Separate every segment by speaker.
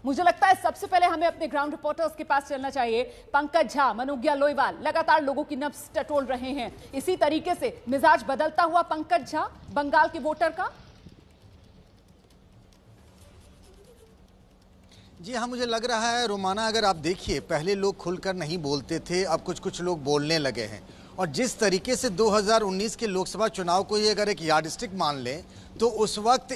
Speaker 1: मुझे लगता है सबसे पहले हमें अपने ग्राउंड रिपोर्टर्स के पास चलना चाहिए। पंकज झा, मनुग्या लोईवाल लगातार लोगों की नब्ज टटोल रहे हैं। इसी तरीके से मिजाज बदलता हुआ पंकज झा बंगाल के वोटर का।
Speaker 2: जी हाँ, मुझे लग रहा है रोमाना, अगर आप देखिए पहले लोग खुलकर नहीं बोलते थे, अब कुछ कुछ लोग बोलने लगे हैं। और जिस तरीके से 2019 के लोकसभा चुनाव को ये अगर एक यार्डस्टिक मान लें तो उस वक्त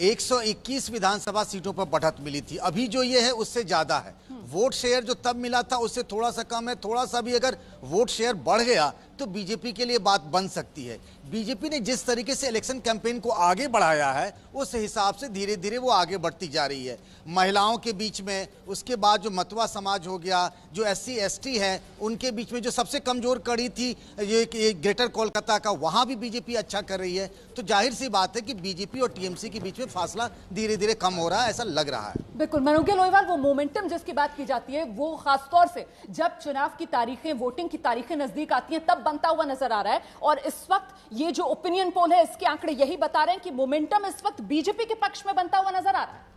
Speaker 2: 121 विधानसभा सीटों पर बढ़त मिली थी। अभी जो ये है उससे ज़्यादा है। वोट शेयर जो तब मिला था उससे थोड़ा सा कम है। थोड़ा सा भी अगर वोट शेयर बढ़ गया तो बीजेपी के लिए बात बन सकती है। बीजेपी ने जिस तरीके से इलेक्शन कैंपेन को आगे बढ़ाया है उस हिसाब से धीरे धीरे वो आगे बढ़ती जा रही है। महिलाओं के बीच में, उसके बाद जो मतवा समाज हो गया, जो SC ST है उनके बीच में जो सबसे कमजोर कड़ी थी ये ग्रेटर कोलकाता का, वहाँ भी बीजेपी अच्छा कर रही है। तो जाहिर सी बात है कि बीजेपी और TMC के बीच में फासला धीरे धीरे कम हो रहा है, ऐसा लग रहा है।
Speaker 1: बिल्कुल मनुग्या लोईवाल, वो मोमेंटम जिसकी बात की जाती है वो खासतौर से जब चुनाव की तारीखें, वोटिंग की तारीखें नजदीक आती हैं तब बनता हुआ नजर आ रहा है। और इस वक्त ये जो ओपिनियन पोल है इसके आंकड़े यही बता रहे हैं कि मोमेंटम इस वक्त बीजेपी के पक्ष में बनता हुआ नजर आ रहा है।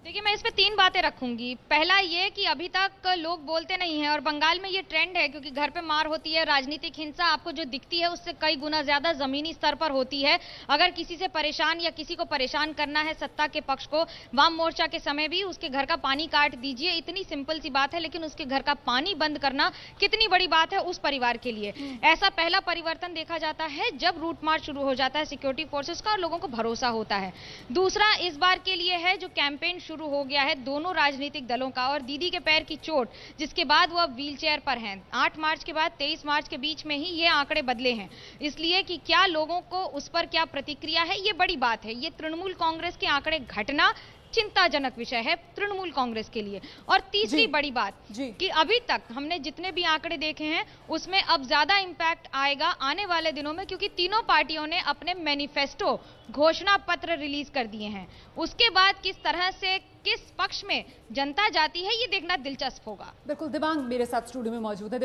Speaker 3: देखिए, मैं इस पे 3 बातें रखूंगी। पहला ये कि अभी तक लोग बोलते नहीं हैं और बंगाल में ये ट्रेंड है क्योंकि घर पे मार होती है। राजनीतिक हिंसा आपको जो दिखती है उससे कई गुना ज्यादा जमीनी स्तर पर होती है। अगर किसी से परेशान या किसी को परेशान करना है सत्ता के पक्ष को, वाम मोर्चा के समय भी उसके घर का पानी काट दीजिए, इतनी सिंपल सी बात है। लेकिन उसके घर का पानी बंद करना कितनी बड़ी बात है उस परिवार के लिए। ऐसा पहला परिवर्तन देखा जाता है जब रूट मार्च शुरू हो जाता है सिक्योरिटी फोर्सेस का और लोगों को भरोसा होता है। दूसरा इस बार के लिए है जो कैंपेन शुरू हो गया है दोनों राजनीतिक दलों का, और दीदी के पैर की चोट जिसके बाद वो अब व्हील चेयर पर हैं। 8 मार्च के बाद 23 मार्च के बीच में ही ये आंकड़े बदले हैं, इसलिए कि क्या लोगों को उस पर क्या प्रतिक्रिया है ये बड़ी बात है। ये तृणमूल कांग्रेस के आंकड़े घटना चिंताजनक विषय है तृणमूल कांग्रेस के लिए। और तीसरी बड़ी बात कि अभी तक हमने जितने भी आंकड़े देखे हैं उसमें अब ज्यादा इंपैक्ट आएगा आने वाले दिनों में, क्योंकि तीनों पार्टियों ने अपने मैनिफेस्टो, घोषणा पत्र रिलीज कर दिए हैं। उसके बाद किस तरह से किस पक्ष में जनता जाती है ये देखना दिलचस्प होगा।
Speaker 1: बिल्कुल, दिबांग मेरे साथ स्टूडियो में मौजूद है।